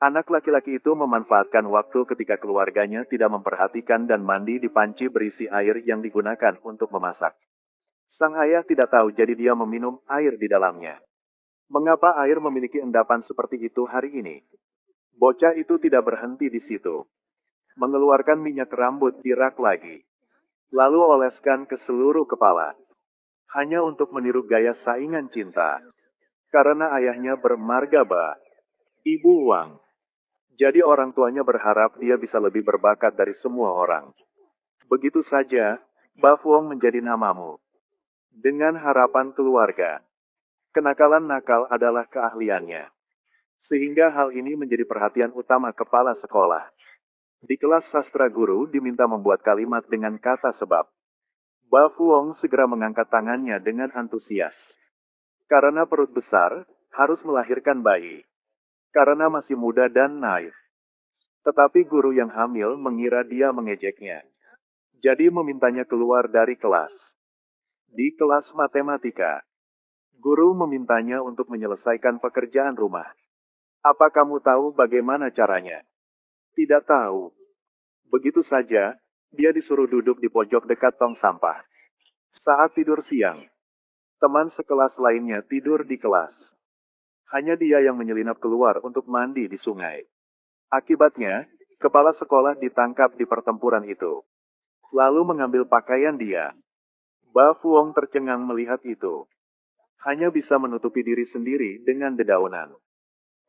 Anak laki-laki itu memanfaatkan waktu ketika keluarganya tidak memperhatikan dan mandi di panci berisi air yang digunakan untuk memasak. Sang ayah tidak tahu jadi dia meminum air di dalamnya. Mengapa air memiliki endapan seperti itu hari ini? Bocah itu tidak berhenti di situ. Mengeluarkan minyak rambut di rak lagi. Lalu oleskan ke seluruh kepala. Hanya untuk meniru gaya saingan cinta. Karena ayahnya bermargaba. Ibu Wang. Jadi orang tuanya berharap dia bisa lebih berbakat dari semua orang. Begitu saja, Ba Fuong menjadi namamu. Dengan harapan keluarga. Kenakalan nakal adalah keahliannya. Sehingga hal ini menjadi perhatian utama kepala sekolah. Di kelas sastra guru diminta membuat kalimat dengan kata sebab. Ba Fuong segera mengangkat tangannya dengan antusias. Karena perut besar, harus melahirkan bayi. Karena masih muda dan naif. Tetapi guru yang hamil mengira dia mengejeknya. Jadi memintanya keluar dari kelas. Di kelas matematika, guru memintanya untuk menyelesaikan pekerjaan rumah. Apa kamu tahu bagaimana caranya? Tidak tahu. Begitu saja, dia disuruh duduk di pojok dekat tong sampah. Saat tidur siang, teman sekelas lainnya tidur di kelas. Hanya dia yang menyelinap keluar untuk mandi di sungai. Akibatnya, kepala sekolah ditangkap di pertempuran itu. Lalu mengambil pakaian dia. Ba Fuong tercengang melihat itu. Hanya bisa menutupi diri sendiri dengan dedaunan.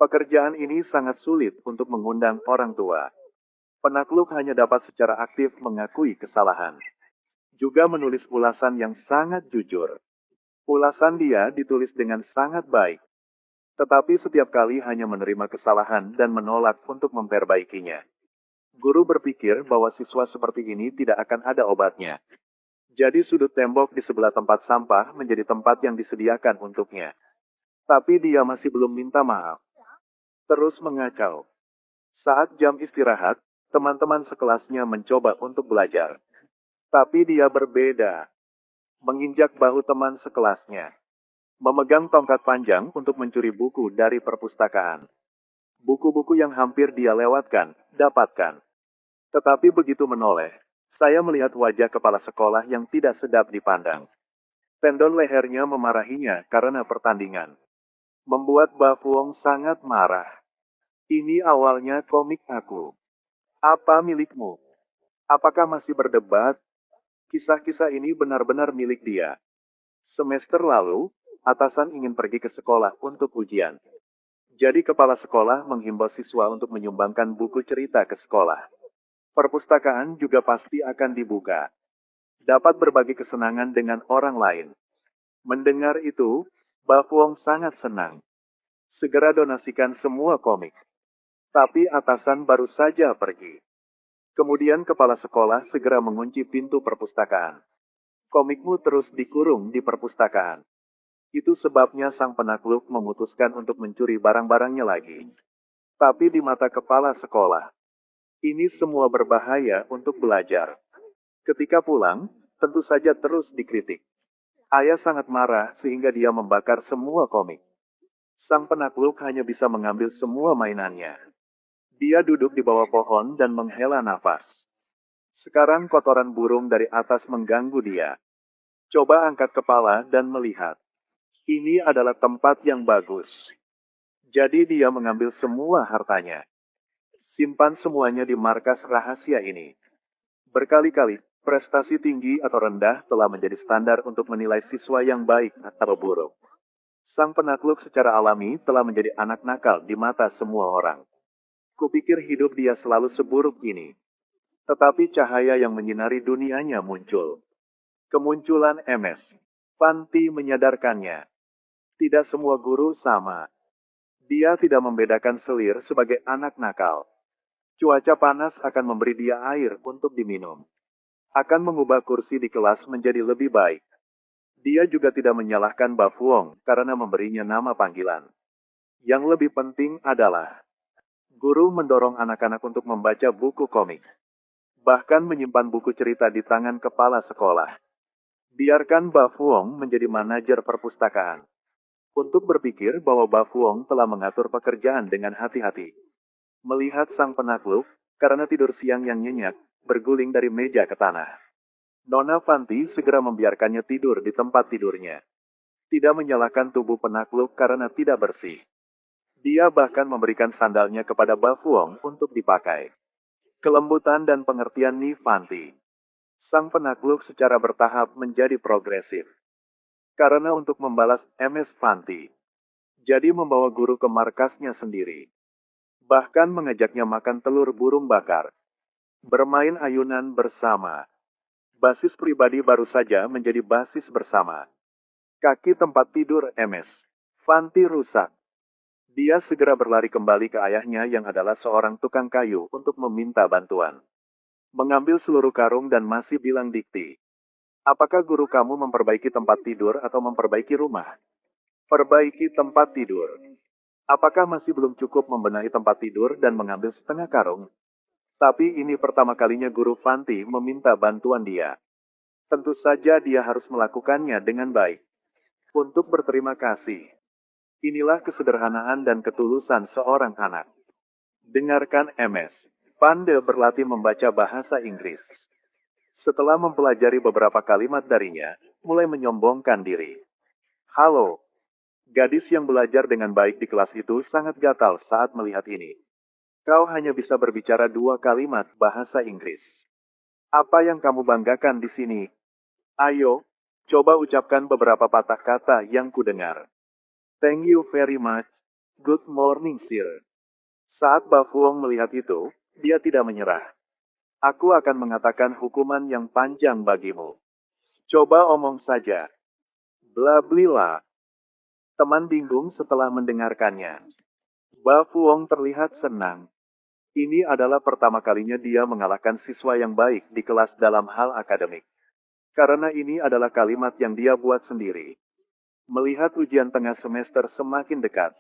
Pekerjaan ini sangat sulit untuk mengundang orang tua. Penakluk hanya dapat secara aktif mengakui kesalahan. Juga menulis ulasan yang sangat jujur. Ulasan dia ditulis dengan sangat baik. Tetapi setiap kali hanya menerima kesalahan dan menolak untuk memperbaikinya. Guru berpikir bahwa siswa seperti ini tidak akan ada obatnya. Jadi sudut tembok di sebelah tempat sampah menjadi tempat yang disediakan untuknya. Tapi dia masih belum minta maaf. Terus mengacau. Saat jam istirahat, teman-teman sekelasnya mencoba untuk belajar. Tapi dia berbeda. Menginjak bahu teman sekelasnya. Memegang tongkat panjang untuk mencuri buku dari perpustakaan. Buku-buku yang hampir dia lewatkan, dapatkan. Tetapi begitu menoleh, saya melihat wajah kepala sekolah yang tidak sedap dipandang. Tendon lehernya memarahinya karena pertandingan. Membuat Ba Fuong sangat marah. Ini awalnya komik aku. Apa milikmu? Apakah masih berdebat? Kisah-kisah ini benar-benar milik dia. Semester lalu, atasan ingin pergi ke sekolah untuk ujian. Jadi kepala sekolah menghimbau siswa untuk menyumbangkan buku cerita ke sekolah. Perpustakaan juga pasti akan dibuka. Dapat berbagi kesenangan dengan orang lain. Mendengar itu, Ba Fuong sangat senang. Segera donasikan semua komik. Tapi atasan baru saja pergi. Kemudian kepala sekolah segera mengunci pintu perpustakaan. Komikmu terus dikurung di perpustakaan. Itu sebabnya sang penakluk memutuskan untuk mencuri barang-barangnya lagi. Tapi di mata kepala sekolah, ini semua berbahaya untuk belajar. Ketika pulang, tentu saja terus dikritik. Ayah sangat marah sehingga dia membakar semua komik. Sang penakluk hanya bisa mengambil semua mainannya. Dia duduk di bawah pohon dan menghela nafas. Sekarang kotoran burung dari atas mengganggu dia. Coba angkat kepala dan melihat. Ini adalah tempat yang bagus. Jadi dia mengambil semua hartanya. Simpan semuanya di markas rahasia ini. Berkali-kali, prestasi tinggi atau rendah telah menjadi standar untuk menilai siswa yang baik atau buruk. Sang penakluk secara alami telah menjadi anak nakal di mata semua orang. Kupikir hidup dia selalu seburuk ini. Tetapi cahaya yang menyinari dunianya muncul. Kemunculan MS. Panti menyadarkannya. Tidak semua guru sama. Dia tidak membedakan selir sebagai anak nakal. Cuaca panas akan memberi dia air untuk diminum. Akan mengubah kursi di kelas menjadi lebih baik. Dia juga tidak menyalahkan Ba Fuong karena memberinya nama panggilan. Yang lebih penting adalah guru mendorong anak-anak untuk membaca buku komik. Bahkan menyimpan buku cerita di tangan kepala sekolah. Biarkan Ba Fuong menjadi manajer perpustakaan. Untuk berpikir bahwa Ba Fuong telah mengatur pekerjaan dengan hati-hati. Melihat sang penakluk, karena tidur siang yang nyenyak, berguling dari meja ke tanah. Nona Fanti segera membiarkannya tidur di tempat tidurnya. Tidak menyalahkan tubuh penakluk karena tidak bersih. Dia bahkan memberikan sandalnya kepada Bafuong untuk dipakai. Kelembutan dan pengertian Ni Fanti. Sang penakluk secara bertahap menjadi progresif. Karena untuk membalas MS Fanti, jadi membawa guru ke markasnya sendiri. Bahkan mengajaknya makan telur burung bakar. Bermain ayunan bersama. Basis pribadi baru saja menjadi basis bersama. Kaki tempat tidur MS. Fanti rusak. Dia segera berlari kembali ke ayahnya yang adalah seorang tukang kayu untuk meminta bantuan. Mengambil seluruh karung dan masih bilang dikti. Apakah guru kamu memperbaiki tempat tidur atau memperbaiki rumah? Perbaiki tempat tidur. Apakah masih belum cukup membenahi tempat tidur dan mengambil setengah karung? Tapi ini pertama kalinya guru Fanti meminta bantuan dia. Tentu saja dia harus melakukannya dengan baik. Untuk berterima kasih. Inilah kesederhanaan dan ketulusan seorang anak. Dengarkan MS. Pande berlatih membaca bahasa Inggris. Setelah mempelajari beberapa kalimat darinya, mulai menyombongkan diri. Halo. Gadis yang belajar dengan baik di kelas itu sangat gatal saat melihat ini. Kau hanya bisa berbicara 2 kalimat bahasa Inggris. Apa yang kamu banggakan di sini? Ayo, coba ucapkan beberapa patah kata yang kudengar. Thank you very much. Good morning, sir. Saat Bafuong melihat itu, dia tidak menyerah. Aku akan mengatakan hukuman yang panjang bagimu. Coba omong saja. Bla blila. Teman bingung setelah mendengarkannya. Bafuong terlihat senang. Ini adalah pertama kalinya dia mengalahkan siswa yang baik di kelas dalam hal akademik. Karena ini adalah kalimat yang dia buat sendiri. Melihat ujian tengah semester semakin dekat,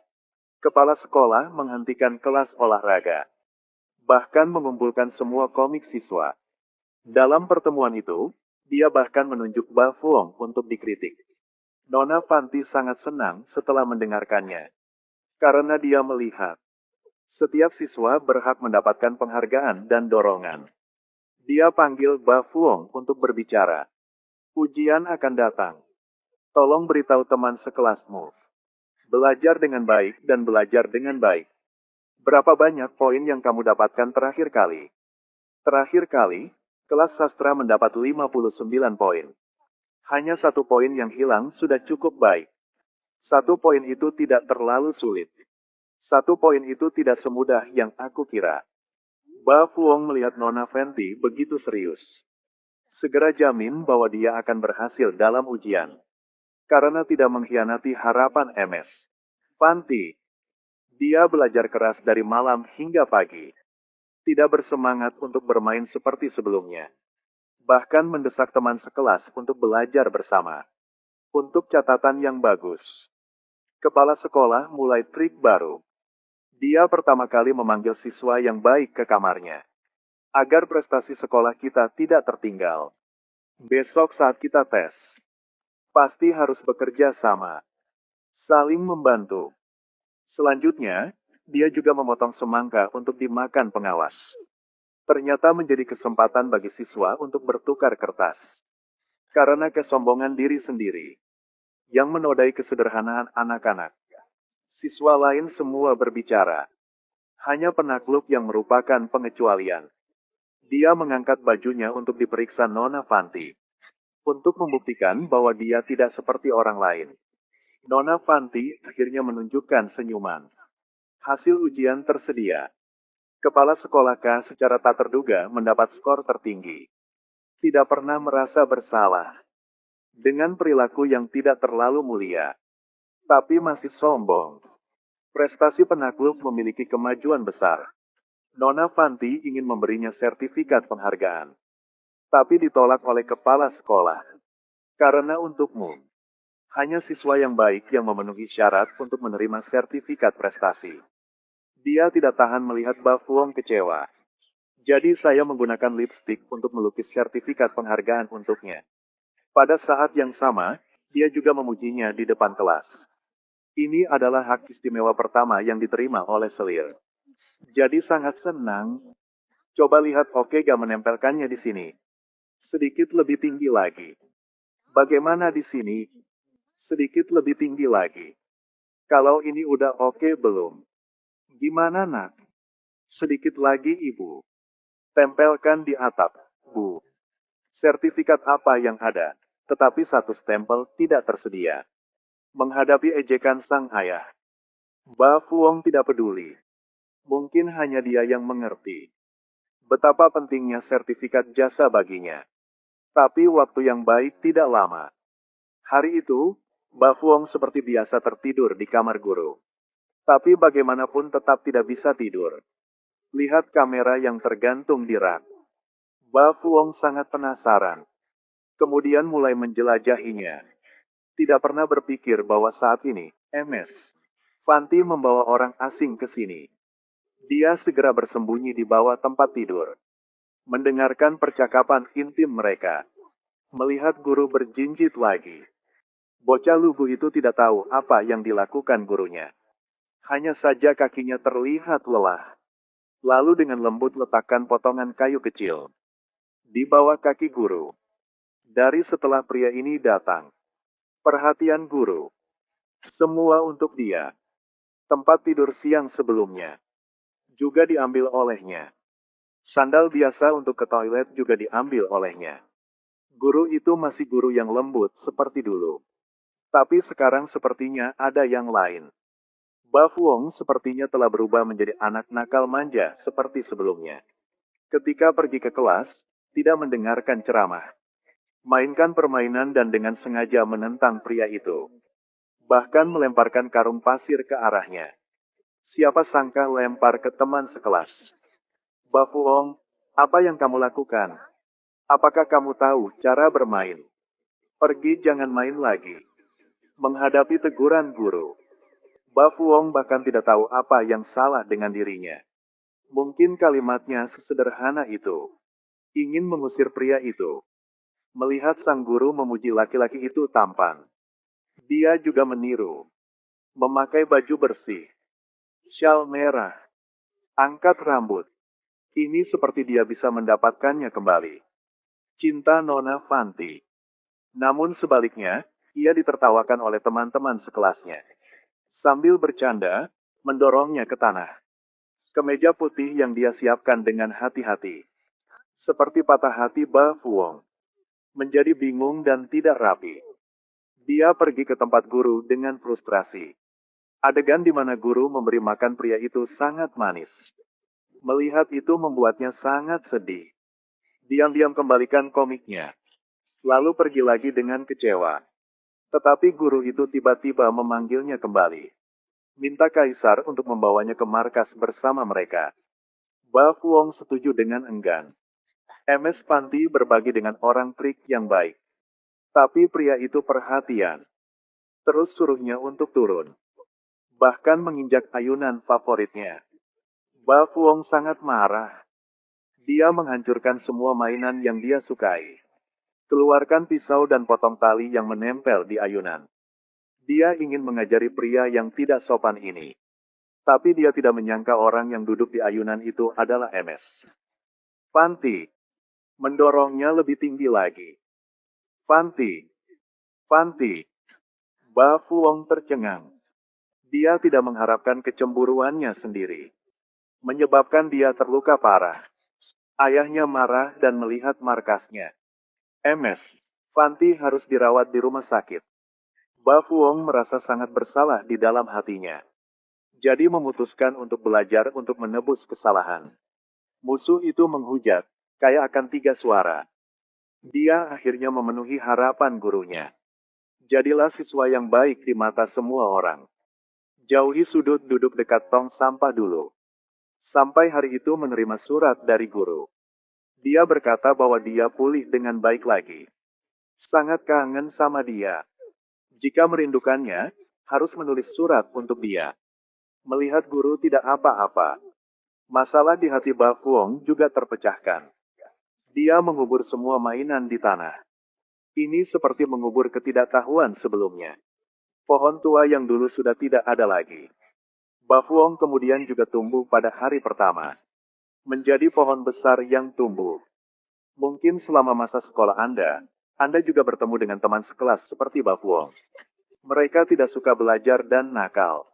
kepala sekolah menghentikan kelas olahraga. Bahkan mengumpulkan semua komik siswa. Dalam pertemuan itu, dia bahkan menunjuk Bafuong untuk dikritik. Nona Fanti sangat senang setelah mendengarkannya. Karena dia melihat setiap siswa berhak mendapatkan penghargaan dan dorongan. Dia panggil Bafuong untuk berbicara. Ujian akan datang. Tolong beritahu teman sekelasmu. Belajar dengan baik dan belajar dengan baik. Berapa banyak poin yang kamu dapatkan terakhir kali? Terakhir kali, kelas sastra mendapat 59 poin. Hanya 1 poin yang hilang sudah cukup baik. 1 poin itu tidak terlalu sulit. 1 poin itu tidak semudah yang aku kira. Bafuong melihat Nona Fanti begitu serius. Segera jamin bahwa dia akan berhasil dalam ujian. Karena tidak mengkhianati harapan MS. Fanti. Dia belajar keras dari malam hingga pagi. Tidak bersemangat untuk bermain seperti sebelumnya. Bahkan mendesak teman sekelas untuk belajar bersama. Untuk catatan yang bagus. Kepala sekolah mulai trik baru. Dia pertama kali memanggil siswa yang baik ke kamarnya. Agar prestasi sekolah kita tidak tertinggal. Besok saat kita tes. Pasti harus bekerja sama. Saling membantu. Selanjutnya, dia juga memotong semangka untuk dimakan pengawas. Ternyata menjadi kesempatan bagi siswa untuk bertukar kertas. Karena kesombongan diri sendiri. Yang menodai kesederhanaan anak-anak. Siswa lain semua berbicara. Hanya penakluk yang merupakan pengecualian. Dia mengangkat bajunya untuk diperiksa Nona Fanti. Untuk membuktikan bahwa dia tidak seperti orang lain. Nona Fanti akhirnya menunjukkan senyuman. Hasil ujian tersedia. Kepala sekolah K secara tak terduga mendapat skor tertinggi. Tidak pernah merasa bersalah. Dengan perilaku yang tidak terlalu mulia. Tapi masih sombong. Prestasi penakluk memiliki kemajuan besar. Nona Fanti ingin memberinya sertifikat penghargaan. Tapi ditolak oleh kepala sekolah. Karena untukmu, hanya siswa yang baik yang memenuhi syarat untuk menerima sertifikat prestasi. Dia tidak tahan melihat Bafuong kecewa. Jadi saya menggunakan lipstik untuk melukis sertifikat penghargaan untuknya. Pada saat yang sama, dia juga memujinya di depan kelas. Ini adalah hak istimewa pertama yang diterima oleh Selir. Jadi sangat senang. Coba lihat Okega menempelkannya di sini. Sedikit lebih tinggi lagi. Bagaimana di sini? Sedikit lebih tinggi lagi. Kalau ini udah oke belum? Gimana nak? Sedikit lagi ibu. Tempelkan di atap, bu. Sertifikat apa yang ada? Tetapi satu stempel tidak tersedia. Menghadapi ejekan sang ayah, Ba Fuong tidak peduli. Mungkin hanya dia yang mengerti betapa pentingnya sertifikat jasa baginya. Tapi waktu yang baik tidak lama. Hari itu, Ba Fuong seperti biasa tertidur di kamar guru. Tapi bagaimanapun tetap tidak bisa tidur. Lihat kamera yang tergantung di rak. Ba Fuong sangat penasaran. Kemudian mulai menjelajahinya. Tidak pernah berpikir bahwa saat ini, MS. Fanti membawa orang asing ke sini. Dia segera bersembunyi di bawah tempat tidur. Mendengarkan percakapan intim mereka. Melihat guru berjinjit lagi. Bocah lugu itu tidak tahu apa yang dilakukan gurunya. Hanya saja kakinya terlihat lelah. Lalu dengan lembut letakkan potongan kayu kecil. Di bawah kaki guru. Dari setelah pria ini datang. Perhatian guru. Semua untuk dia. Tempat tidur siang sebelumnya. Juga diambil olehnya. Sandal biasa untuk ke toilet juga diambil olehnya. Guru itu masih guru yang lembut seperti dulu. Tapi sekarang sepertinya ada yang lain. Ba Fuong sepertinya telah berubah menjadi anak nakal manja seperti sebelumnya. Ketika pergi ke kelas, tidak mendengarkan ceramah. Mainkan permainan dan dengan sengaja menentang pria itu. Bahkan melemparkan karung pasir ke arahnya. Siapa sangka lempar ke teman sekelas. Ba Fuong, apa yang kamu lakukan? Apakah kamu tahu cara bermain? Pergi jangan main lagi. Menghadapi teguran guru. Ba Fuong bahkan tidak tahu apa yang salah dengan dirinya. Mungkin kalimatnya sesederhana itu. Ingin mengusir pria itu. Melihat sang guru memuji laki-laki itu tampan. Dia juga meniru. Memakai baju bersih. Syal merah. Angkat rambut. Ini seperti dia bisa mendapatkannya kembali. Cinta Nona Fanti. Namun sebaliknya, ia ditertawakan oleh teman-teman sekelasnya. Sambil bercanda, mendorongnya ke tanah. Ke meja putih yang dia siapkan dengan hati-hati. Seperti patah hati Ba Fuong. Menjadi bingung dan tidak rapi. Dia pergi ke tempat guru dengan frustrasi. Adegan di mana guru memberi makan pria itu sangat manis. Melihat itu membuatnya sangat sedih. Diam-diam kembalikan komiknya. Lalu pergi lagi dengan kecewa. Tetapi guru itu tiba-tiba memanggilnya kembali. Minta Kaisar untuk membawanya ke markas bersama mereka. Ba Fuong setuju dengan enggan. MS Fanti berbagi dengan orang trik yang baik. Tapi pria itu perhatian. Terus suruhnya untuk turun. Bahkan menginjak ayunan favoritnya. Ba Fuong sangat marah. Dia menghancurkan semua mainan yang dia sukai. Keluarkan pisau dan potong tali yang menempel di ayunan. Dia ingin mengajari pria yang tidak sopan ini. Tapi dia tidak menyangka orang yang duduk di ayunan itu adalah MS. Fanti. Mendorongnya lebih tinggi lagi. Fanti. Fanti. Ba Fuong tercengang. Dia tidak mengharapkan kecemburuannya sendiri. Menyebabkan dia terluka parah. Ayahnya marah dan melihat markasnya. MS. Fanti harus dirawat di rumah sakit. Ba Fuong merasa sangat bersalah di dalam hatinya. Jadi memutuskan untuk belajar untuk menebus kesalahan. Musuh itu menghujat, kayak akan 3 suara. Dia akhirnya memenuhi harapan gurunya. Jadilah siswa yang baik di mata semua orang. Jauhi sudut duduk dekat tong sampah dulu. Sampai hari itu menerima surat dari guru. Dia berkata bahwa dia pulih dengan baik lagi. Sangat kangen sama dia. Jika merindukannya, harus menulis surat untuk dia. Melihat guru tidak apa-apa. Masalah di hati Ba Fuong juga terpecahkan. Dia mengubur semua mainan di tanah. Ini seperti mengubur ketidaktahuan sebelumnya. Pohon tua yang dulu sudah tidak ada lagi. Bafuong kemudian juga tumbuh pada hari pertama. Menjadi pohon besar yang tumbuh. Mungkin selama masa sekolah Anda juga bertemu dengan teman sekelas seperti Bafuong. Mereka tidak suka belajar dan nakal.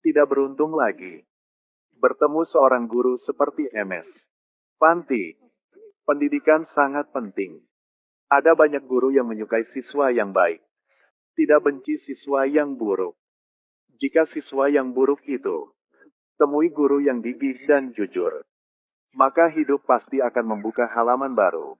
Tidak beruntung lagi. Bertemu seorang guru seperti MS. Panti, pendidikan sangat penting. Ada banyak guru yang menyukai siswa yang baik. Tidak benci siswa yang buruk. Jika siswa yang buruk itu, temui guru yang gigih dan jujur. Maka hidup pasti akan membuka halaman baru.